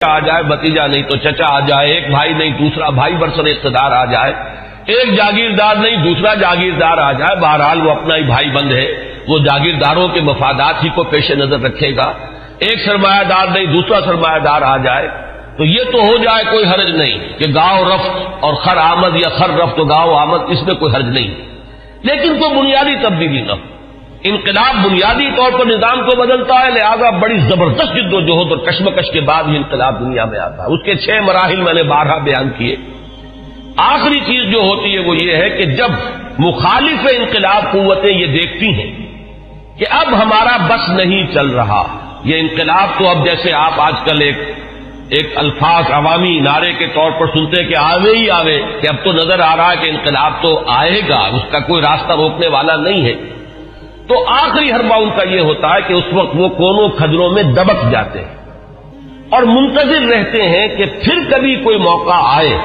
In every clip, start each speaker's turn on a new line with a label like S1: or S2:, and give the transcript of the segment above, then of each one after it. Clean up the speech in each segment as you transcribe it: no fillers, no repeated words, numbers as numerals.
S1: آ جائے بھتیجا نہیں تو چچا آ جائے، ایک بھائی نہیں دوسرا بھائی برسر اقتدار آ جائے، ایک جاگیردار نہیں دوسرا جاگیردار آ جائے، بہرحال وہ اپنا ہی بھائی بند ہے، وہ جاگیرداروں کے مفادات ہی کو پیش نظر رکھے گا، ایک سرمایہ دار نہیں دوسرا سرمایہ دار آ جائے تو یہ تو ہو جائے، کوئی حرج نہیں کہ گاؤں رفت اور خر آمد یا خر رفت و گاؤں آمد، اس میں کوئی حرج نہیں، لیکن کوئی بنیادی تبدیلی نہ ہو۔ انقلاب بنیادی طور پر نظام کو بدلتا ہے، لہذا بڑی زبردست جد و جہد اور کشمکش کے بعد یہ انقلاب دنیا میں آتا ہے۔ اس کے 6 مراحل میں نے بارہا بیان کیے۔ آخری چیز جو ہوتی ہے وہ یہ ہے کہ جب مخالف انقلاب قوتیں یہ دیکھتی ہیں کہ اب ہمارا بس نہیں چل رہا، یہ انقلاب تو اب جیسے آپ آج کل ایک الفاظ عوامی نعرے کے طور پر سنتے کہ آوے ہی آوے، کہ اب تو نظر آ رہا ہے کہ انقلاب تو آئے گا، اس کا کوئی راستہ روکنے والا نہیں ہے، تو آخری حربہ ان کا یہ ہوتا ہے کہ اس وقت وہ کونوں کھجروں میں دبک جاتے ہیں اور منتظر رہتے ہیں کہ پھر کبھی کوئی موقع آئے،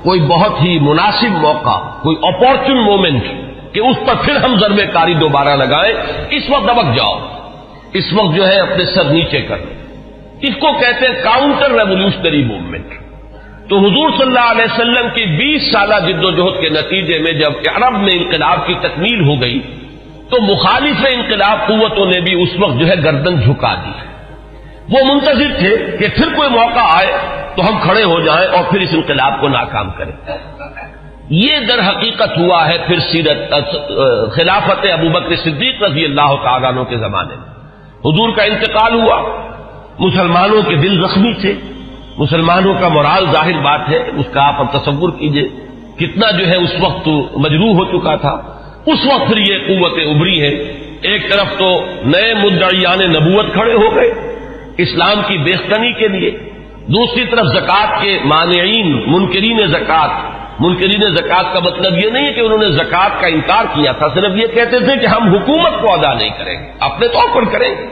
S1: کوئی بہت ہی مناسب موقع، کوئی اپورچن مومنٹ کہ اس پر پھر ہم ضرب کاری دوبارہ لگائیں، اس وقت دبک جاؤ، اس وقت جو ہے اپنے سر نیچے کر لو۔ اس کو کہتے ہیں کاؤنٹر ریولوشنری موومنٹ۔ تو حضور صلی اللہ علیہ وسلم کی 20 سالہ جد و جہد کے نتیجے میں جب عرب میں انقلاب کی تکمیل ہو گئی تو مخالف انقلاب قوتوں نے بھی اس وقت جو ہے گردن جھکا دی۔ وہ منتظر تھے کہ پھر کوئی موقع آئے تو ہم کھڑے ہو جائیں اور پھر اس انقلاب کو ناکام کریں۔ یہ در حقیقت ہوا ہے پھر سیرت خلافت ابوبکر صدیق رضی اللہ تعالیٰ عنہ کے زمانے میں۔ حضور کا انتقال ہوا، مسلمانوں کے دل زخمی تھے، مسلمانوں کا مورال ظاہر بات ہے، اس کا آپ اب تصور کیجئے کتنا جو ہے اس وقت مجروح ہو چکا تھا۔ اس وقت پھر یہ قوتیں ابری ہیں، ایک طرف تو نئے مدعیان نبوت کھڑے ہو گئے اسلام کی بیختنی کے لیے، دوسری طرف زکوٰۃ کے مانعین منکرین زکوٰۃ کا مطلب یہ نہیں ہے کہ انہوں نے زکوٰۃ کا انکار کیا تھا، صرف یہ کہتے تھے کہ ہم حکومت کو ادا نہیں کریں گے، اپنے طور پر کریں گے۔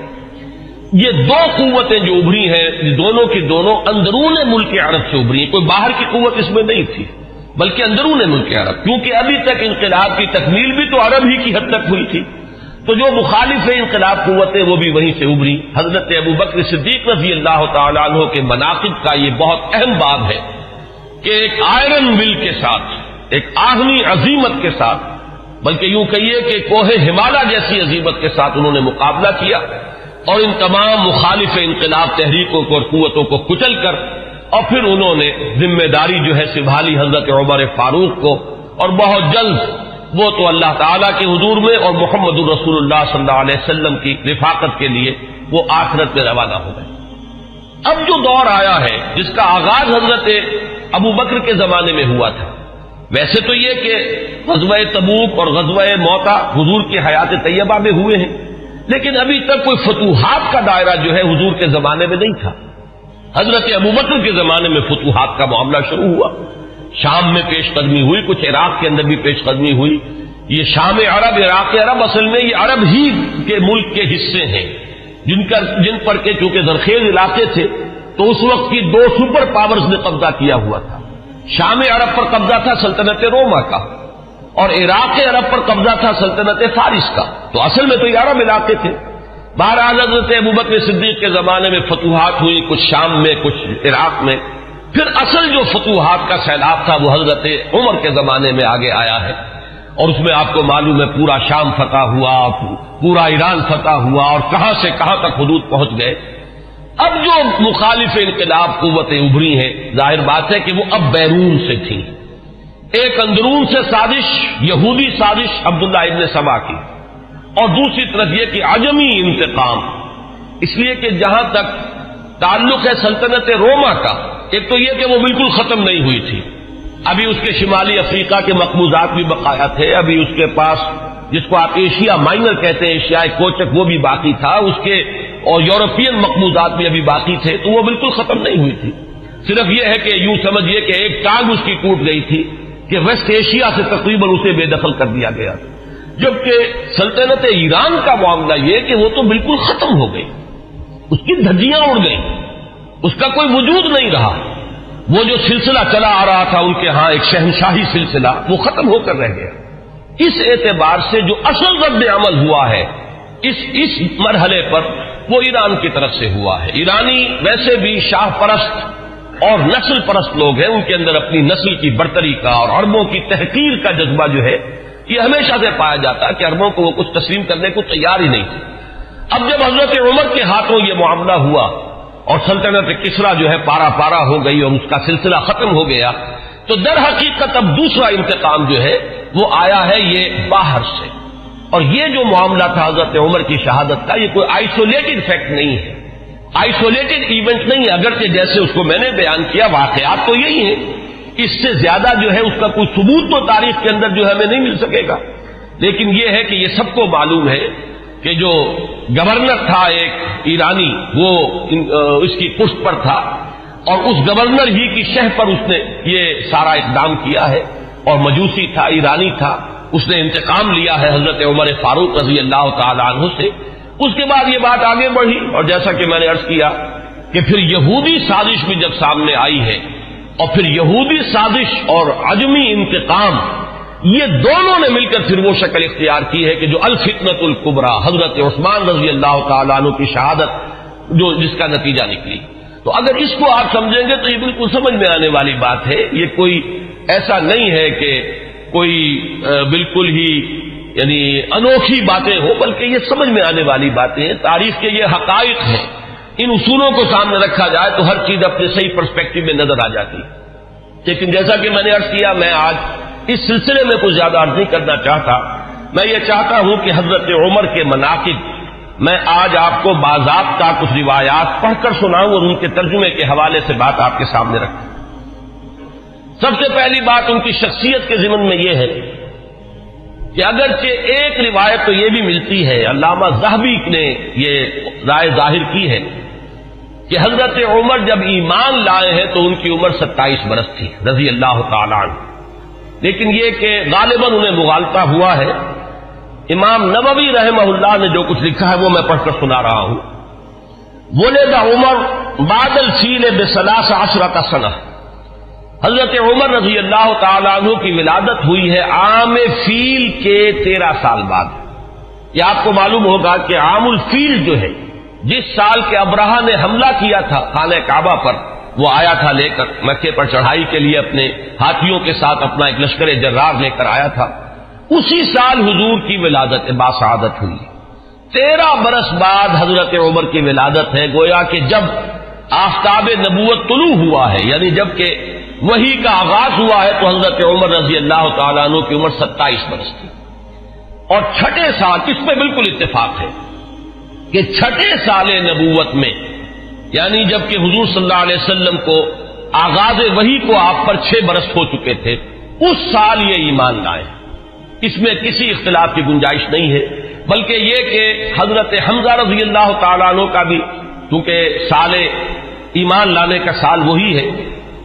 S1: یہ دو قوتیں جو ابری ہیں دونوں کی دونوں اندرون ملک عرب سے ابری ہیں، کوئی باہر کی قوت اس میں نہیں تھی بلکہ اندرون ملک عرب، کیونکہ ابھی تک انقلاب کی تکمیل بھی تو عرب ہی کی حد تک ہوئی تھی، تو جو مخالف انقلاب قوتیں وہ بھی وہیں سے ابری۔ حضرت ابوبکر صدیق رضی اللہ تعالیٰ عنہ کے مناقب کا یہ بہت اہم باب ہے کہ ایک آئرن ول کے ساتھ، ایک آہنی عزیمت کے ساتھ، بلکہ یوں کہیے کہ کوہ ہمالیہ جیسی عزیمت کے ساتھ انہوں نے مقابلہ کیا اور ان تمام مخالف انقلاب تحریکوں کو اور قوتوں کو کچل کر، اور پھر انہوں نے ذمہ داری جو ہے سنبھالی حضرت عمر فاروق کو، اور بہت جلد وہ تو اللہ تعالیٰ کے حضور میں اور محمد رسول اللہ صلی اللہ علیہ وسلم کی رفاقت کے لیے وہ آخرت میں روانہ ہو گئے۔ اب جو دور آیا ہے جس کا آغاز حضرت ابو بکر کے زمانے میں ہوا تھا، ویسے تو یہ کہ غزوہ تبوک اور غزوہ موتا حضور کی حیات طیبہ میں ہوئے ہیں، لیکن ابھی تک کوئی فتوحات کا دائرہ جو ہے حضور کے زمانے میں نہیں تھا۔ حضرت ابوبکر کے زمانے میں فتوحات کا معاملہ شروع ہوا، شام میں پیش قدمی ہوئی، کچھ عراق کے اندر بھی پیش قدمی ہوئی۔ یہ شام عرب عراق عرب اصل میں یہ عرب ہی کے ملک کے حصے ہیں جن پر کے چونکہ زرخیز علاقے تھے تو اس وقت کی 2 سپر پاورز نے قبضہ کیا ہوا تھا۔ شام عرب پر قبضہ تھا سلطنت روما کا اور عراق عرب پر قبضہ تھا سلطنت فارس کا، تو اصل میں تو یہ عرب علاقے تھے۔ بہرحال حضرت ابوبکر صدیق کے زمانے میں فتوحات ہوئی، کچھ شام میں کچھ عراق میں، پھر اصل جو فتوحات کا سیلاب تھا وہ حضرت عمر کے زمانے میں آگے آیا ہے، اور اس میں آپ کو معلوم ہے پورا شام فتح ہوا، پورا ایران فتح ہوا، اور کہاں سے کہاں تک حدود پہنچ گئے۔ اب جو مخالف انقلاب قوتیں ابری ہیں، ظاہر بات ہے کہ وہ اب بیرون سے تھیں۔ ایک اندرون سے سازش، یہودی سازش عبداللہ ابن سبا کی، اور دوسری طرف یہ کہ عجمی انتقام، اس لیے کہ جہاں تک تعلق ہے سلطنت روما کا، ایک تو یہ کہ وہ بالکل ختم نہیں ہوئی تھی، ابھی اس کے شمالی افریقہ کے مقبوضات بھی بقایا تھے، ابھی اس کے پاس جس کو آپ ایشیا مائنر کہتے ہیں، ایشیائی کوچک، وہ بھی باقی تھا، اس کے اور یورپین مقبوضات بھی ابھی باقی تھے، تو وہ بالکل ختم نہیں ہوئی تھی۔ صرف یہ ہے کہ یوں سمجھیے کہ ایک ٹانگ اس کی ٹوٹ گئی تھی کہ ویسٹ ایشیا سے تقریباً اسے بے دخل کر دیا گیا، جبکہ سلطنت ایران کا معاملہ یہ کہ وہ تو بالکل ختم ہو گئی، اس کی دھجیاں اڑ گئیں، اس کا کوئی وجود نہیں رہا، وہ جو سلسلہ چلا آ رہا تھا ان کے ہاں ایک شہنشاہی سلسلہ، وہ ختم ہو کر رہ گیا۔ اس اعتبار سے جو اصل رد عمل ہوا ہے اس مرحلے پر وہ ایران کی طرف سے ہوا ہے۔ ایرانی ویسے بھی شاہ پرست اور نسل پرست لوگ ہیں، ان کے اندر اپنی نسل کی برتری کا اور عربوں کی تحقیر کا جذبہ جو ہے یہ ہمیشہ سے پایا جاتا ہے کہ عربوں کو وہ کچھ تسلیم کرنے کو تیار ہی نہیں تھے۔ اب جب حضرت عمر کے ہاتھوں یہ معاملہ ہوا اور سلطنت کسریٰ جو ہے پارا پارا ہو گئی اور اس کا سلسلہ ختم ہو گیا، تو در حقیقت اب دوسرا انتقام جو ہے وہ آیا ہے یہ باہر سے۔ اور یہ جو معاملہ تھا حضرت عمر کی شہادت کا، یہ کوئی آئسولیٹڈ فیکٹ نہیں ہے، آئسولیٹڈ ایونٹ نہیں ہے، اگرچہ جیسے اس کو میں نے بیان کیا واقعات تو یہی ہیں، اس سے زیادہ جو ہے اس کا کوئی ثبوت تو تاریخ کے اندر جو ہے ہمیں نہیں مل سکے گا، لیکن یہ ہے کہ یہ سب کو معلوم ہے کہ جو گورنر تھا ایک ایرانی وہ اس کی پشت پر تھا، اور اس گورنر ہی کی شہ پر اس نے یہ سارا اقدام کیا ہے، اور مجوسی تھا، ایرانی تھا، اس نے انتقام لیا ہے حضرت عمر فاروق رضی اللہ تعالی عنہ سے۔ اس کے بعد یہ بات آگے بڑھی، اور جیسا کہ میں نے عرض کیا کہ پھر یہودی سازش بھی جب سامنے آئی ہے، اور پھر یہودی سازش اور عجمی انتقام، یہ دونوں نے مل کر پھر وہ شکل اختیار کی ہے کہ جو الفتنۃ الکبریٰ حضرت عثمان رضی اللہ تعالیٰ عنہ کی شہادت جو جس کا نتیجہ نکلی۔ تو اگر اس کو آپ سمجھیں گے تو یہ بالکل سمجھ میں آنے والی بات ہے، یہ کوئی ایسا نہیں ہے کہ کوئی بالکل ہی یعنی انوکھی باتیں ہو، بلکہ یہ سمجھ میں آنے والی باتیں ہیں، تاریخ کے یہ حقائق ہیں، ان اصولوں کو سامنے رکھا جائے تو ہر چیز اپنے صحیح پرسپیکٹو میں نظر آ جاتی ہے۔ لیکن جیسا کہ میں نے عرض کیا، میں آج اس سلسلے میں کچھ زیادہ عرض نہیں کرنا چاہتا، میں یہ چاہتا ہوں کہ حضرت عمر کے مناقب میں آج آپ کو باضابطہ کچھ روایات پڑھ کر سناؤں اور ان کے ترجمے کے حوالے سے بات آپ کے سامنے رکھوں۔ سب سے پہلی بات ان کی شخصیت کے ضمن میں یہ ہے کہ اگرچہ ایک روایت تو یہ بھی ملتی ہے، علامہ ذہبی نے یہ رائے ظاہر کی ہے کہ حضرت عمر جب ایمان لائے ہیں تو ان کی عمر 27 برس تھی رضی اللہ تعالی عنہ، لیکن یہ کہ غالباً انہیں مغالطہ ہوا ہے۔ امام نووی رحمہ اللہ نے جو کچھ لکھا ہے وہ میں پڑھ کر سنا رہا ہوں۔ ولد عمر بعد الفیل ب13 سنہ، حضرت عمر رضی اللہ تعالیٰ عنہ کی ولادت ہوئی ہے عام فیل کے 13 سال بعد۔ یہ آپ کو معلوم ہوگا کہ عام الفیل جو ہے، جس سال کے ابرہہ نے حملہ کیا تھا خانہ کعبہ پر، وہ آیا تھا لے کر مکے پر چڑھائی کے لیے، اپنے ہاتھیوں کے ساتھ اپنا ایک لشکر جرار لے کر آیا تھا، اسی سال حضور کی ولادت باسعادت ہوئی۔ 13 برس بعد حضرت عمر کی ولادت ہے، گویا کہ جب آفتاب نبوت طلوع ہوا ہے، یعنی جب کہ وحی کا آغاز ہوا ہے، تو حضرت عمر رضی اللہ تعالیٰ عنہ کی عمر 27 برس تھی۔ اور چھٹے سال، اس میں بالکل اتفاق ہے کہ چھٹے سال نبوت میں، یعنی جب کہ حضور صلی اللہ علیہ وسلم کو آغاز وحی کو آپ پر 6 برس ہو چکے تھے، اس سال یہ ایمان لائے، اس میں کسی اختلاف کی گنجائش نہیں ہے، بلکہ یہ کہ حضرت حمزہ رضی اللہ تعالیٰ عنہ کا بھی چونکہ سال ایمان لانے کا سال وہی ہے،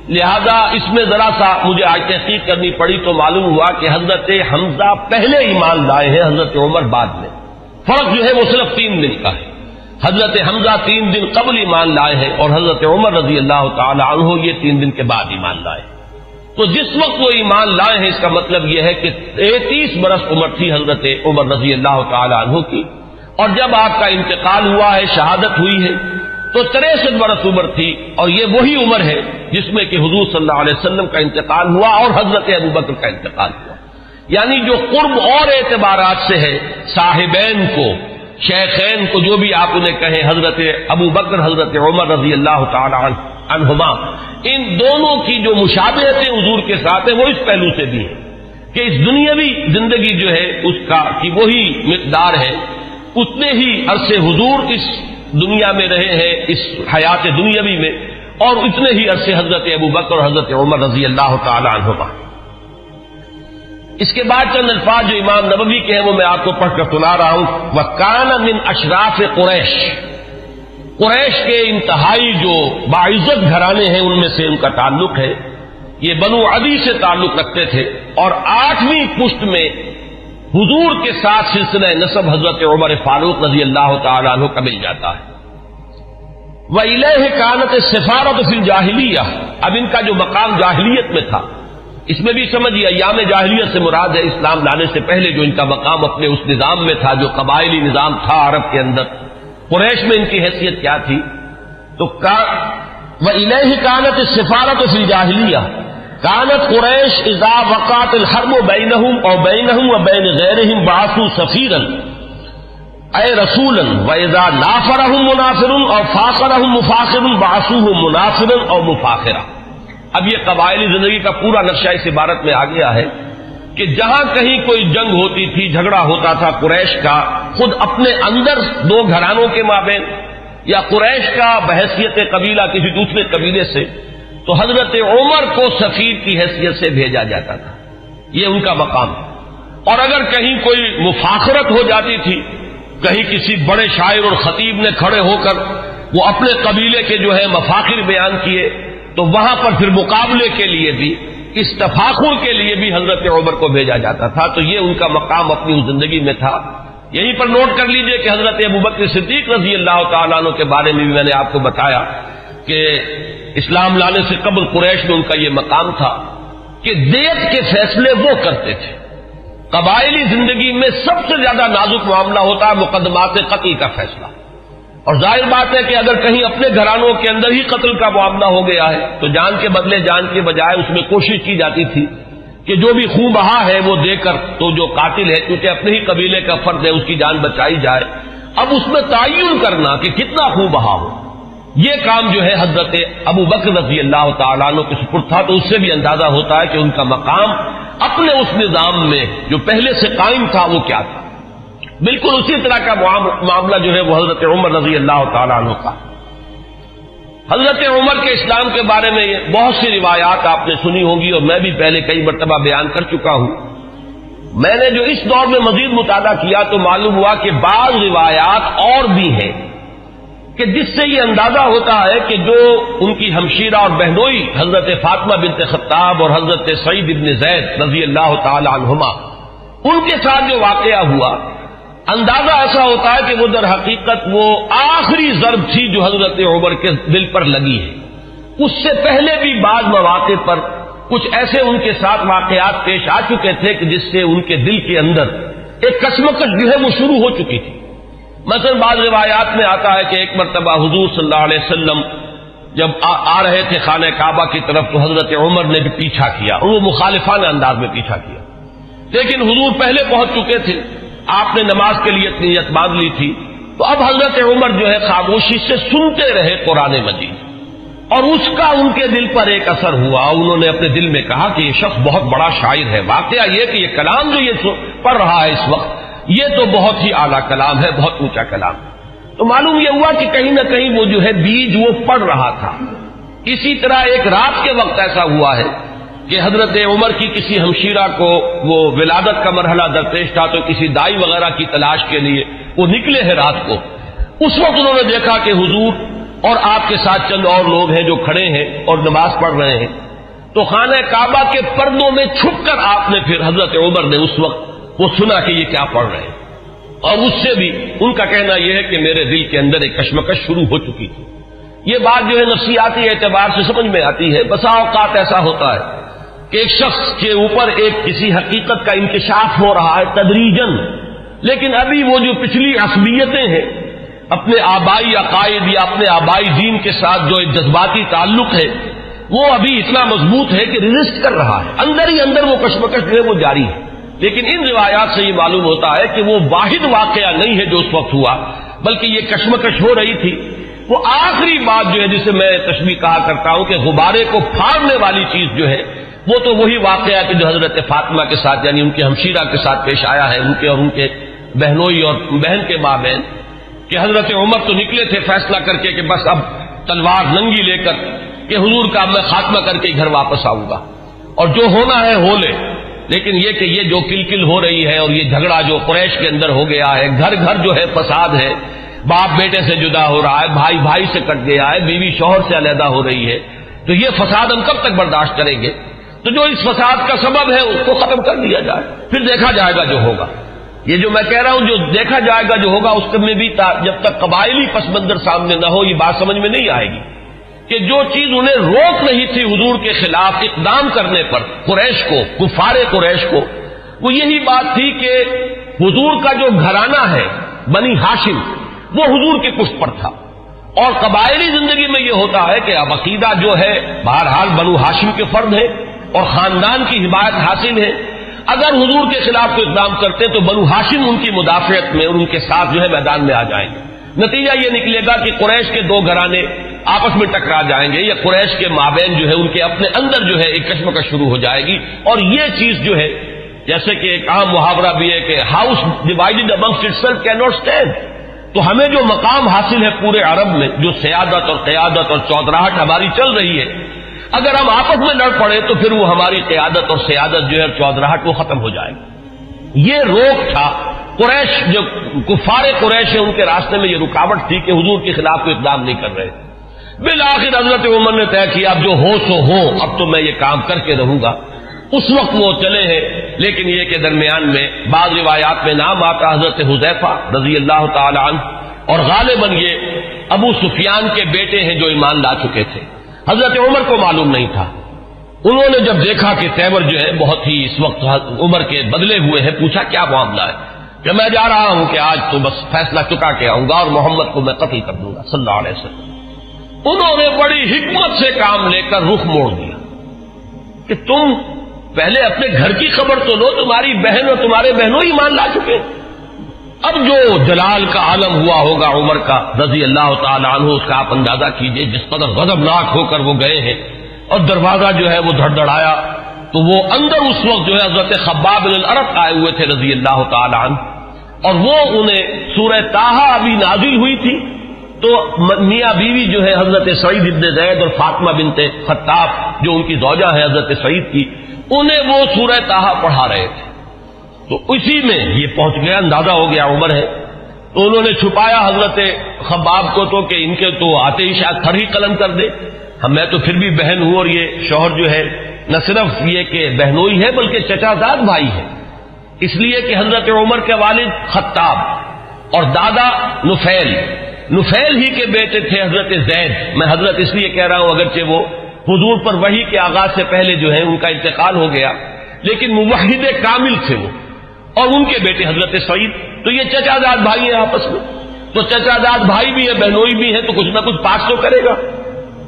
S1: لہذا اس میں ذرا سا مجھے آج تحقیق کرنی پڑی تو معلوم ہوا کہ حضرت حمزہ پہلے ایمان لائے ہیں، حضرت عمر بعد میں۔ فرق جو ہے وہ صرف 3 دن کا ہے، حضرت حمزہ 3 دن قبل ایمان لائے ہیں اور حضرت عمر رضی اللہ تعالی عنہ یہ 3 دن کے بعد ایمان لائے۔ تو جس وقت وہ ایمان لائے ہیں اس کا مطلب یہ ہے کہ 33 برس عمر تھی حضرت عمر رضی اللہ تعالی عنہ کی، اور جب آپ کا انتقال ہوا ہے، شہادت ہوئی ہے، تو 63 برس عمر تھی، اور یہ وہی عمر ہے جس میں کہ حضور صلی اللہ علیہ وسلم کا انتقال ہوا اور حضرت ابوبکر کا انتقال ہوا۔ یعنی جو قرب اور اعتبارات سے ہے، صاحبین کو، شیخین کو، جو بھی آپ انہیں کہیں، حضرت ابوبکر حضرت عمر رضی اللہ تعالی عنہما، ان دونوں کی جو مشابہتیں حضور کے ساتھ ہیں وہ اس پہلو سے بھی ہے کہ اس دنیاوی زندگی جو ہے اس کا کی وہی مقدار ہے، اتنے ہی عرصے حضور اس دنیا میں رہے ہیں، اس حیات دنیاوی میں، اور اتنے ہی عرصے حضرت ابوبکر اور حضرت عمر رضی اللہ تعالی عنہما۔ اس کے بعد چند الفاظ جو امام نووی کے ہیں وہ میں آپ کو پڑھ کر سنا رہا ہوں۔ وَكَانَ مِنْ أَشْرَافِ قُرَيْشِ، قریش کے انتہائی جو باعزت گھرانے ہیں ان میں سے ان کا تعلق ہے، یہ بنو عدی سے تعلق رکھتے تھے، اور 8ویں پشت میں حضور کے ساتھ سلسلہ نسب حضرت عمر فاروق رضی اللہ تعالی عنہ کا مل جاتا ہے۔ وَإِلَيْهِ كَانَتِ السِّفَارَةُ فِي الْجَاهِلِيَّةِ، اب ان کا جو مقام جاہلیت میں تھا، اس میں بھی سمجھیے ایام جاہلیت سے مراد ہے اسلام لانے سے پہلے جو ان کا مقام اپنے اس نظام میں تھا جو قبائلی نظام تھا عرب کے اندر، قریش میں ان کی حیثیت کیا تھی؟ تو وَإِلَيْهِ كَانَتِ السِّفَارَةُ فِي الْجَاهِلِيَّةِ كَانَتْ قُرَيْشُ إِذَا وَقَعَتِ الْحَرْبُ بَيْنَهُمْ أَوْ بَيْنَهُمْ وَبَيْنَ غَيْرِهِمْ بَعَثُوا سَفِيرًا أَيْ رَسُولًا وَإِذَا نَافَرَهُمْ مُنَافِرٌ أَوْ فَاخَرَهُمْ مُفَاخِرٌ بَعَثُوهُ مُنَافِرًا أَوْ مُفَاخِرًا۔ اب یہ قبائلی زندگی کا پورا نقشہ اس عبارت میں آ گیا ہے کہ جہاں کہیں کوئی جنگ ہوتی تھی، جھگڑا ہوتا تھا قریش کا خود اپنے اندر دو گھرانوں کے مابین، یا قریش کا بحیثیت قبیلہ کسی دوسرے قبیلے سے، تو حضرت عمر کو سفیر کی حیثیت سے بھیجا جاتا تھا، یہ ان کا مقام ہے۔ اور اگر کہیں کوئی مفاخرت ہو جاتی تھی، کہیں کسی بڑے شاعر اور خطیب نے کھڑے ہو کر وہ اپنے قبیلے کے جو ہے مفاخر بیان کیے، تو وہاں پر پھر مقابلے کے لیے بھی، اس تفاخر کے لیے بھی حضرت عمر کو بھیجا جاتا تھا۔ تو یہ ان کا مقام اپنی زندگی میں تھا۔ یہیں پر نوٹ کر لیجئے کہ حضرت ابوبکر صدیق رضی اللہ تعالیٰ عنہ کے بارے میں بھی میں نے آپ کو بتایا کہ اسلام لانے سے قبل قریش میں ان کا یہ مقام تھا کہ دیت کے فیصلے وہ کرتے تھے۔ قبائلی زندگی میں سب سے زیادہ نازک معاملہ ہوتا ہے مقدمات قتل کا فیصلہ، اور ظاہر بات ہے کہ اگر کہیں اپنے گھرانوں کے اندر ہی قتل کا معاملہ ہو گیا ہے تو جان کے بدلے جان کے بجائے اس میں کوشش کی جاتی تھی کہ جو بھی خون بہا ہے وہ دے کر تو جو قاتل ہے کیونکہ اپنے ہی قبیلے کا فرد ہے اس کی جان بچائی جائے۔ اب اس میں تعین کرنا کہ کتنا خون بہا ہو، یہ کام جو ہے حضرت ابوبکر رضی اللہ تعالیٰ عنہ کے سپرد تھا۔ تو اس سے بھی اندازہ ہوتا ہے کہ ان کا مقام اپنے اس نظام میں جو پہلے سے قائم تھا وہ کیا تھا۔ بالکل اسی طرح کا معاملہ جو ہے وہ حضرت عمر رضی اللہ تعالیٰ عنہ کا۔ حضرت عمر کے اسلام کے بارے میں بہت سی روایات آپ نے سنی ہوں گی، اور میں بھی پہلے کئی مرتبہ بیان کر چکا ہوں۔ میں نے جو اس دور میں مزید مطالعہ کیا تو معلوم ہوا کہ بعض روایات اور بھی ہیں کہ جس سے یہ اندازہ ہوتا ہے کہ جو ان کی ہمشیرہ اور بہنوئی حضرت فاطمہ بنت خطاب اور حضرت سعید بن زید رضی اللہ تعالی عنہما، ان کے ساتھ جو واقعہ ہوا، اندازہ ایسا ہوتا ہے کہ وہ در حقیقت وہ آخری ضرب تھی جو حضرت عمر کے دل پر لگی ہے۔ اس سے پہلے بھی بعض مواقع پر کچھ ایسے ان کے ساتھ واقعات پیش آ چکے تھے کہ جس سے ان کے دل کے اندر ایک کشمکش جو ہے وہ شروع ہو چکی تھی۔ مثلا بعض روایات میں آتا ہے کہ ایک مرتبہ حضور صلی اللہ علیہ وسلم جب آ رہے تھے خانہ کعبہ کی طرف تو حضرت عمر نے بھی پیچھا کیا، اور وہ مخالفانہ انداز میں پیچھا کیا، لیکن حضور پہلے پہنچ چکے تھے، آپ نے نماز کے لیے نیت باندھ لی تھی۔ تو اب حضرت عمر جو ہے خاموشی سے سنتے رہے قرآن مجید، اور اس کا ان کے دل پر ایک اثر ہوا۔ انہوں نے اپنے دل میں کہا کہ یہ شخص بہت بڑا شاعر ہے، واقعہ یہ کہ یہ کلام جو یہ پڑھ رہا ہے اس وقت یہ تو بہت ہی اعلیٰ کلام ہے، بہت اونچا کلام ہے۔ تو معلوم یہ ہوا کہ کہیں نہ کہیں وہ جو ہے بیج وہ پڑھ رہا تھا۔ اسی طرح ایک رات کے وقت ایسا ہوا ہے کہ حضرت عمر کی کسی ہمشیرہ کو وہ ولادت کا مرحلہ درپیش تھا، تو کسی دائی وغیرہ کی تلاش کے لیے وہ نکلے ہیں رات کو۔ اس وقت انہوں نے دیکھا کہ حضور اور آپ کے ساتھ چند اور لوگ ہیں جو کھڑے ہیں اور نماز پڑھ رہے ہیں۔ تو خانہ کعبہ کے پردوں میں چھپ کر آپ نے پھر حضرت عمر نے اس وقت وہ سنا کہ یہ کیا پڑھ رہے ہیں، اور اس سے بھی ان کا کہنا یہ ہے کہ میرے دل کے اندر ایک کشمکش شروع ہو چکی تھی۔ یہ بات جو ہے نفسیاتی اعتبار سے سمجھ میں آتی ہے۔ بسا اوقات ایسا ہوتا ہے کہ ایک شخص کے اوپر ایک کسی حقیقت کا انکشاف ہو رہا ہے تدریجاً، لیکن ابھی وہ جو پچھلی عصبیتیں ہیں، اپنے آبائی عقائد یا اپنے آبائی دین کے ساتھ جو ایک جذباتی تعلق ہے وہ ابھی اتنا مضبوط ہے کہ ریزسٹ کر رہا ہے، اندر ہی اندر وہ کشمکش جو ہے وہ جاری ہے۔ لیکن ان روایات سے یہ معلوم ہوتا ہے کہ وہ واحد واقعہ نہیں ہے جو اس وقت ہوا، بلکہ یہ کشمکش ہو رہی تھی۔ وہ آخری بات جو ہے جسے میں تشبیہ کہا کرتا ہوں کہ غبارے کو پھاڑنے والی چیز جو ہے وہ تو وہی واقعہ کہ جو حضرت فاطمہ کے ساتھ یعنی ان کے ہمشیرہ کے ساتھ پیش آیا ہے، ان کے اور ان کے بہنوئی اور بہن کے مابین، کہ حضرت عمر تو نکلے تھے فیصلہ کر کے کہ بس اب تلوار ننگی لے کر کہ حضور کا میں خاتمہ کر کے گھر واپس آؤں گا، اور جو ہونا ہے ہو لے۔ لیکن یہ کہ یہ جو کلکل ہو رہی ہے اور یہ جھگڑا جو قریش کے اندر ہو گیا ہے، گھر گھر جو ہے فساد ہے، باپ بیٹے سے جدا ہو رہا ہے، بھائی بھائی سے کٹ گیا ہے، بیوی شوہر سے علیحدہ ہو رہی ہے، تو یہ فساد ہم کب تک برداشت کریں گے؟ تو جو اس فساد کا سبب ہے اس کو ختم کر دیا جائے، پھر دیکھا جائے گا جو ہوگا۔ یہ جو میں کہہ رہا ہوں جو دیکھا جائے گا جو ہوگا، اس میں بھی جب تک قبائلی پس منظر سامنے نہ ہو یہ بات سمجھ میں نہیں آئے گی کہ جو چیز انہیں روک نہیں تھی حضور کے خلاف اقدام کرنے پر قریش کو، کفار قریش کو، وہ یہی بات تھی کہ حضور کا جو گھرانہ ہے بنی ہاشم، وہ حضور کی پشت پر تھا. اور قبائلی زندگی میں یہ ہوتا ہے کہ اب عقیدہ جو ہے بہرحال بنو ہاشم کے فرد ہے اور خاندان کی حمایت حاصل ہے. اگر حضور کے خلاف کوئی اقدام کرتے تو بنو ہاشم ان کی مدافعت میں اور ان کے ساتھ جو ہے میدان میں آ جائیں گے. نتیجہ یہ نکلے گا کہ قریش کے دو گھرانے آپس میں ٹکرا جائیں گے یا قریش کے مابین جو ہے ان کے اپنے اندر جو ہے ایک کشمکش شروع ہو جائے گی. اور یہ چیز جو ہے جیسے کہ ایک عام محاورہ بھی ہے کہ house divided amongst itself can not stand. تو ہمیں جو مقام حاصل ہے پورے عرب میں، جو سیادت اور قیادت اور چودراہٹ ہماری چل رہی ہے، اگر ہم آپس میں لڑ پڑے تو پھر وہ ہماری قیادت اور سیادت جو ہے چودراہٹ وہ ختم ہو جائے گی. یہ روک تھا قریش، جو کفار قریش ہے ان کے راستے میں یہ رکاوٹ تھی کہ حضور کے خلاف کوئی اقدام نہیں کر رہے. بالآخر حضرت عمر نے طے کیا اب جو ہو سو ہو، اب تو میں یہ کام کر کے رہوں گا. اس وقت وہ چلے ہیں، لیکن یہ کہ درمیان میں بعض روایات میں نام آتا حضرت حذیفہ رضی اللہ تعالی عنہ، اور غالباً یہ ابو سفیان کے بیٹے ہیں جو ایمان لا چکے تھے. حضرت عمر کو معلوم نہیں تھا. انہوں نے جب دیکھا کہ تیور جو ہے بہت ہی اس وقت عمر کے بدلے ہوئے ہیں، پوچھا کیا معاملہ ہے؟ کہ میں جا رہا ہوں کہ آج تو بس فیصلہ چکا کے آؤں گا اور محمد کو میں قتل کر دوں گا صلی اللہ علیہ وسلم. انہوں نے بڑی حکمت سے کام لے کر رخ موڑ دیا کہ تم پہلے اپنے گھر کی خبر تو لو، تمہاری بہن اور تمہارے بہنوں ہی مان لا چکے. اب جو جلال کا عالم ہوا ہوگا عمر کا رضی اللہ تعالی عنہ، اس کا آپ اندازہ کیجئے جس قدر غضبناک ہو کر وہ گئے ہیں. اور دروازہ جو ہے وہ دھڑدھڑایا تو وہ اندر اس وقت جو ہے حضرت خباب بن الارت آئے ہوئے تھے رضی اللہ تعالی عنہ، اور وہ انہیں سورہ طٰہٰ ابھی نازل ہوئی تھی تو میاں بیوی جو ہے حضرت سعید ابن زید اور فاطمہ بنت خطاب جو ان کی زوجہ ہے حضرت سعید کی، انہیں وہ سورہ طٰہٰ پڑھا رہے تھے. تو اسی میں یہ پہنچ گیا، اندازہ ہو گیا عمر ہے. تو انہوں نے چھپایا حضرت خباب کو تو کہ ان کے تو آتے ہی شاید تھر ہی قلم کر دے. میں تو پھر بھی بہن ہوں اور یہ شوہر جو ہے نہ صرف یہ کہ بہنوئی ہے بلکہ چچا زاد بھائی ہے. اس لیے کہ حضرت عمر کے والد خطاب اور دادا نفیل ہی کے بیٹے تھے حضرت زید. میں حضرت اس لیے کہہ رہا ہوں اگرچہ وہ حضور پر وحی کے آغاز سے پہلے جو ہے ان کا انتقال ہو گیا، لیکن موحد کامل تھے وہ، اور ان کے بیٹے حضرت سعید. تو یہ چچا زاد بھائی ہیں آپس میں، تو چچا زاد بھائی بھی ہے بہنوئی بھی ہے، تو کچھ نہ کچھ پاس تو کرے گا.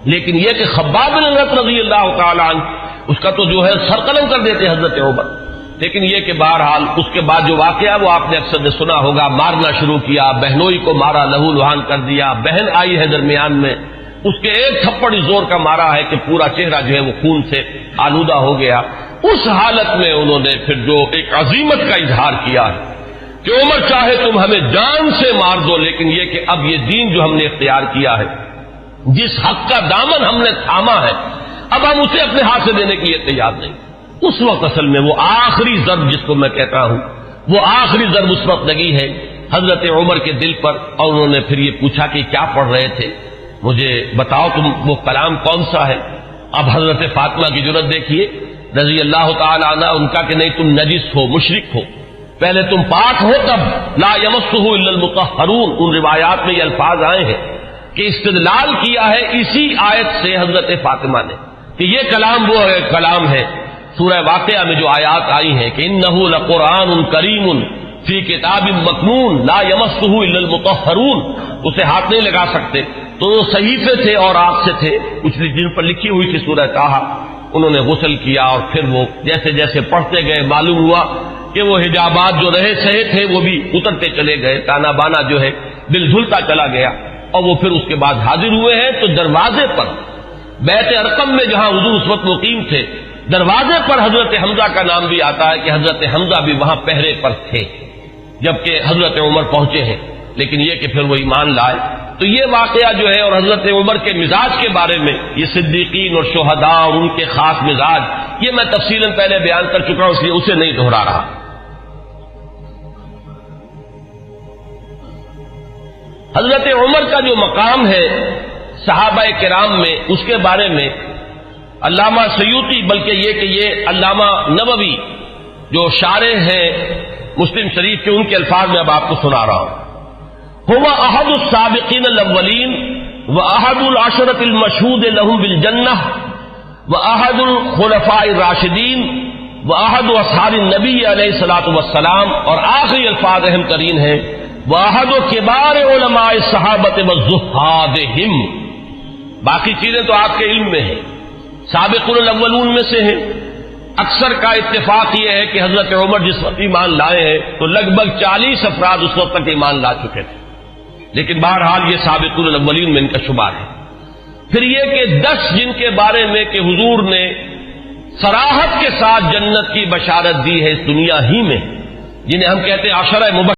S1: لیکن یہ کہ خباب بن الارت رضی اللہ تعالی عنہ اس کا تو جو ہے سر قلم کر دیتے حضرت عمر. لیکن یہ کہ بہرحال اس کے بعد جو واقعہ وہ آپ نے اکثر نے سنا ہوگا، مارنا شروع کیا، بہنوئی کو مارا، لہو لہان کر دیا. بہن آئی ہے درمیان میں، اس کے ایک تھپڑ زور کا مارا ہے کہ پورا چہرہ جو ہے وہ خون سے آلودہ ہو گیا. اس حالت میں انہوں نے پھر جو ایک عظیمت کا اظہار کیا ہے کہ عمر چاہے تم ہمیں جان سے مار دو، لیکن یہ کہ اب یہ دین جو ہم نے اختیار کیا ہے، جس حق کا دامن ہم نے تھاما ہے، اب ہم اسے اپنے ہاتھ سے دینے کے لیے تیار نہیں. اس وقت اصل میں وہ آخری ضرب جس کو میں کہتا ہوں، وہ آخری ضرب اس وقت لگی ہے حضرت عمر کے دل پر. اور انہوں نے پھر یہ پوچھا کہ کیا پڑھ رہے تھے، مجھے بتاؤ تم وہ کلام کون سا ہے. اب حضرت فاطمہ کی جرأت دیکھیے رضی اللہ تعالی عنہ، ان کا کہ نہیں تم نجس ہو، مشرک ہو، پہلے تم پاک ہو تب. لا یمسہ الا المطہرون، ان روایات میں یہ الفاظ آئے ہیں کہ استدلال کیا ہے اسی آیت سے حضرت فاطمہ نے کہ یہ کلام وہ کلام ہے سورہ واقعہ میں جو آیات آئی ہیں کہ انہ لقرآن کریم فی کتاب مکنون لا یمسہ الا المطہرون، اسے ہاتھ نہیں لگا سکتے. تو وہ صحیفے تھے اور آگ سے تھے کچھ جن پر لکھی ہوئی تھی سورہ طٰہٰ. انہوں نے غسل کیا اور پھر وہ جیسے جیسے پڑھتے گئے معلوم ہوا کہ وہ حجابات جو رہے سہے تھے وہ بھی اترتے چلے گئے، تانا بانا جو ہے دل دھلتا چلا گیا. اور وہ پھر اس کے بعد حاضر ہوئے ہیں تو دروازے پر بیت ارقم میں جہاں حضور اس وقت مقیم تھے، دروازے پر حضرت حمزہ کا نام بھی آتا ہے کہ حضرت حمزہ بھی وہاں پہرے پر تھے جبکہ حضرت عمر پہنچے ہیں. لیکن یہ کہ پھر وہ ایمان لائے. تو یہ واقعہ جو ہے اور حضرت عمر کے مزاج کے بارے میں، یہ صدیقین اور شہداء اور ان کے خاص مزاج، یہ میں تفصیلاً پہلے بیان کر چکا ہوں، اس لیے اسے نہیں دہرا رہا. حضرت عمر کا جو مقام ہے صحابہ کرام میں، اس کے بارے میں علامہ سیوطی، بلکہ یہ کہ یہ علامہ نووی جو شارح ہیں مسلم شریف کے، ان کے الفاظ میں اب آپ کو سنا رہا ہوں. هو احد السابقین الاولین واحد العشرۃ المشہود لهم بالجنہ واحد الخلفاء الراشدین واحد اصحاب النبی علیہ الصلوۃ والسلام. اور آخری الفاظ اہم ترین ہیں واحد و کبار علماء صحابت و زہادہم. باقی چیزیں تو آپ کے علم میں ہیں، سابقون الاولون میں سے ہیں. اکثر کا اتفاق یہ ہے کہ حضرت عمر جس وقت ایمان لائے ہیں تو لگ بھگ 40 افراد اس وقت تک ایمان لا چکے تھے، لیکن بہرحال یہ سابقون الاولین میں ان کا شمار ہے. پھر یہ کہ 10 جن کے بارے میں کہ حضور نے صراحت کے ساتھ جنت کی بشارت دی ہے اس دنیا ہی میں، جنہیں ہم کہتے ہیں عشرہ مبشرہ